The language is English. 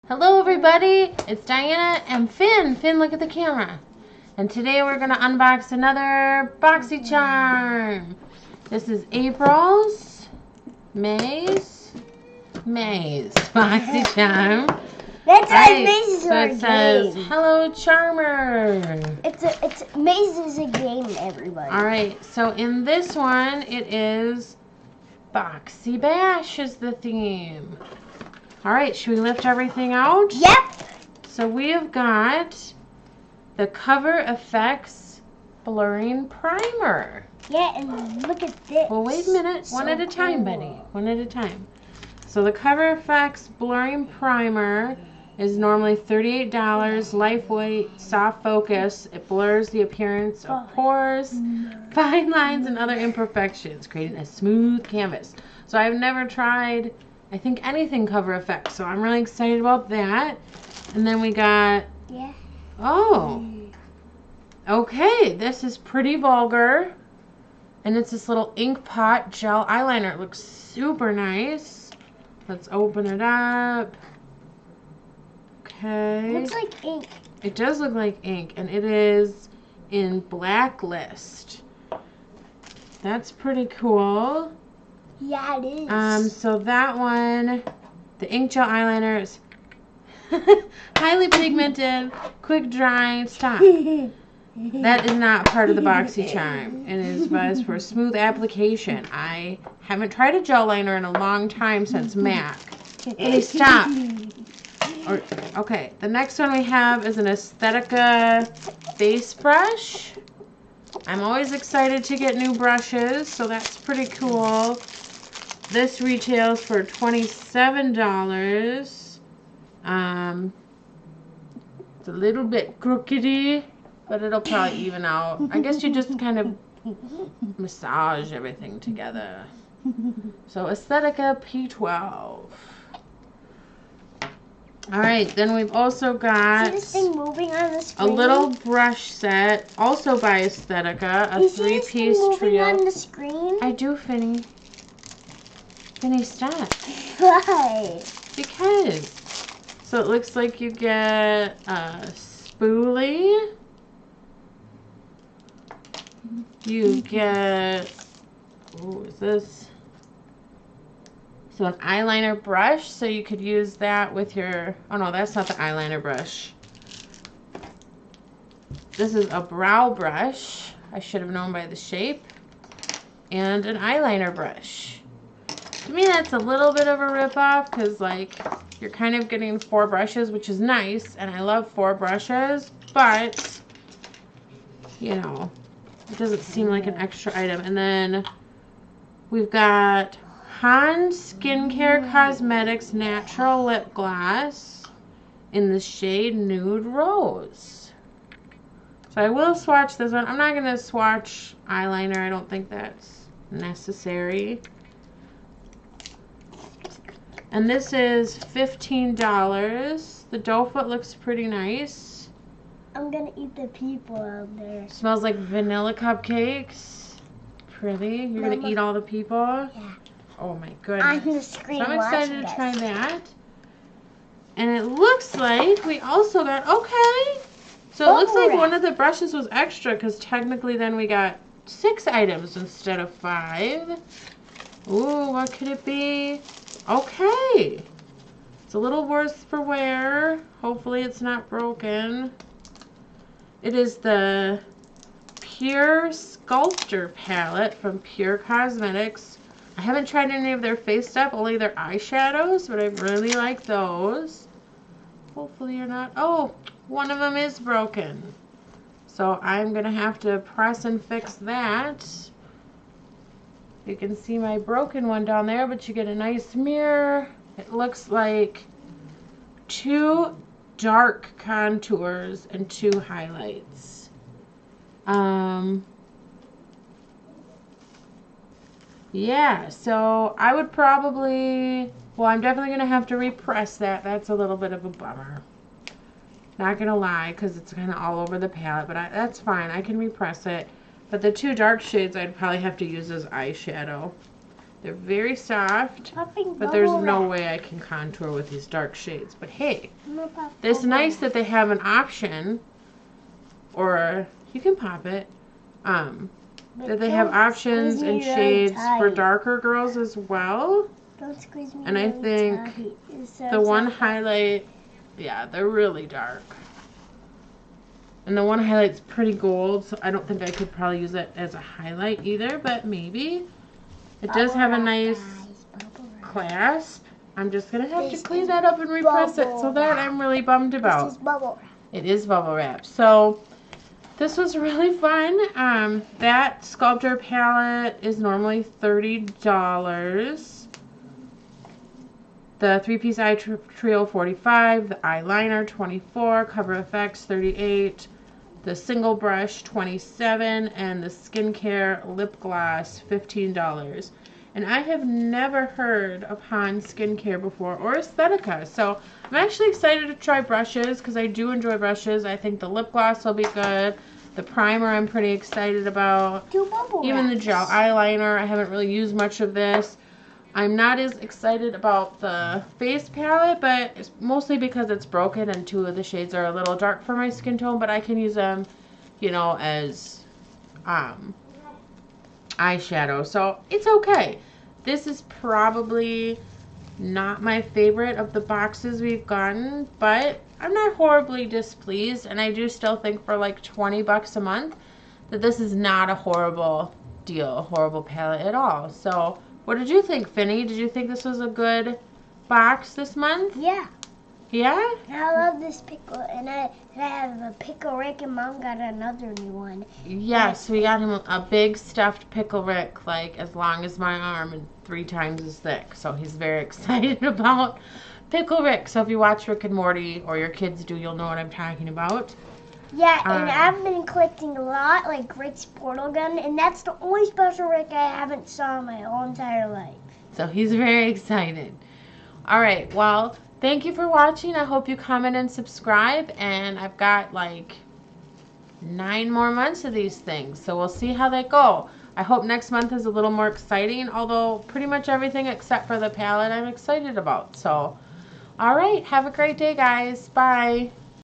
Hello everybody, it's Diana and Finn. Finn, look at the camera. And today we're going to unbox another Boxy Charm. This is April's, May's Boxy Charm. That's right, Maze so it says, Hello Charmer. It's Maze is a game, everybody. Alright, so in this one it is Boxy Bash is the theme. Alright, should we lift everything out? Yep. So we have got the CoverFX Blurring Primer. Yeah, and look at this. Well, wait a minute. One at a time, buddy. One at a time. So the CoverFX Blurring Primer is normally $38, lightweight, soft focus. It blurs the appearance of pores, fine lines, and other imperfections, creating a smooth canvas. So I've never tried, I think, anything CoverFX, so I'm really excited about that. And then we got, okay, this is pretty Vulgar, and it's this little ink pot gel eyeliner. It looks super nice. Let's open it up. Okay. It looks like ink. It does look like ink, and it is in Blacklist. That's pretty cool. Yeah, it is. So that one, the ink gel eyeliner is highly pigmented, quick drying. Stop. That is not part of the Boxy Charm. It is best for smooth application. I haven't tried a gel liner in a long time since MAC. Please stop. Okay, the next one we have is an Aesthetica face brush. I'm always excited to get new brushes, so that's pretty cool. This retails for $27. It's a little bit crookedy, but it'll probably even out. I guess you just kind of massage everything together. So Aesthetica P12. Alright, then we've also got this thing moving on the screen? a little brush set, also by Aesthetica, a three-piece trio. On the screen? I do, Finny. Finny, stop. Why? Because. So it looks like you get a spoolie. You get, what is this? So an eyeliner brush, so you could use that with your, oh no, that's not the eyeliner brush. This is a brow brush. I should have known by the shape. And an eyeliner brush. To me, that's a little bit of a ripoff because, like, you're kind of getting 4 brushes, which is nice, and I love 4 brushes, but, you know, it doesn't seem like an extra item. And then we've got Hans Skincare Cosmetics Natural Lip Gloss in the shade Nude Rose. So I will swatch this one. I'm not going to swatch eyeliner. I don't think that's necessary. And this is $15. The dough foot looks pretty nice. I'm gonna eat the people out there. Smells like vanilla cupcakes. Pretty. You're Mama. gonna eat all the people? Yeah. Oh my goodness. On the screen. So I'm excited to watching try us. that. And it looks like we also got, okay. So it looks like one of the brushes was extra because technically then we got 6 items instead of 5. Ooh, what could it be? Okay. It's a little worse for wear. Hopefully it's not broken. It is the Pure Sculptor palette from Pure Cosmetics. I haven't tried any of their face stuff, only their eyeshadows, but I really like those. Hopefully you're not, oh, one of them is broken. So I'm going to have to press and fix that. You can see my broken one down there, but you get a nice mirror. It looks like 2 dark contours and 2 highlights. Yeah, so I would probably, well, I'm definitely going to have to repress that. That's a little bit of a bummer. Not going to lie, because it's kind of all over the palette, but that's fine. I can repress it. But the 2 dark shades I'd probably have to use as eyeshadow. They're very soft, Popping but there's bubble no wrap. way I can contour with these dark shades. But hey, I'm gonna pop it's bubble nice wrap. that they have an option, or you can pop it, But that they have don't options squeeze me and really shades for tight. darker girls as well. Don't squeeze me And I really think tight. It's so The one soft. highlight, yeah, they're really dark. And the one highlight's pretty gold, so I don't think I could probably use it as a highlight either, but maybe. It does have a Bubble wrap, nice guys. Bubble wrap. clasp. I'm just going to have This to clean is that up and repress it, bubble so that I'm really bummed This about. is bubble wrap. It is bubble wrap. So this was really fun. That sculptor palette is normally $30. The 3-piece eye trio $45, the eyeliner $24, CoverFX $38, the single brush $27, and the skincare lip gloss $15. And I have never heard of Han Skincare before, or Aesthetica. So I'm actually excited to try brushes because I do enjoy brushes. I think the lip gloss will be good. The primer I'm pretty excited about. Two bubble Even the wraps. gel eyeliner, I haven't really used much of this. I'm not as excited about the face palette, but it's mostly because it's broken and two of the shades are a little dark for my skin tone, but I can use them, you know, as eyeshadow. So it's okay. This is probably not my favorite of the boxes we've gotten, but I'm not horribly displeased, and I do still think for like 20 bucks a month that this is not a horrible deal, a horrible palette at all. So what did you think, Finny? Did you think this was a good box this month? Yeah. Yeah? I love this pickle, and I have a pickle Rick, and Mom got another new one. Yes, we got him a big stuffed pickle Rick, like as long as my arm and 3 times as thick. So he's very excited about pickle Rick. So if you watch Rick and Morty, or your kids do, you'll know what I'm talking about. Yeah, and I've been collecting a lot, like Rick's portal gun, and that's the only special Rick I haven't saw in my whole entire life. So he's very excited. All right, well, thank you for watching. I hope you comment and subscribe, and I've got like 9 more months of these things, so we'll see how they go. I hope next month is a little more exciting, although pretty much everything except for the palette I'm excited about. So, all right, have a great day, guys. Bye.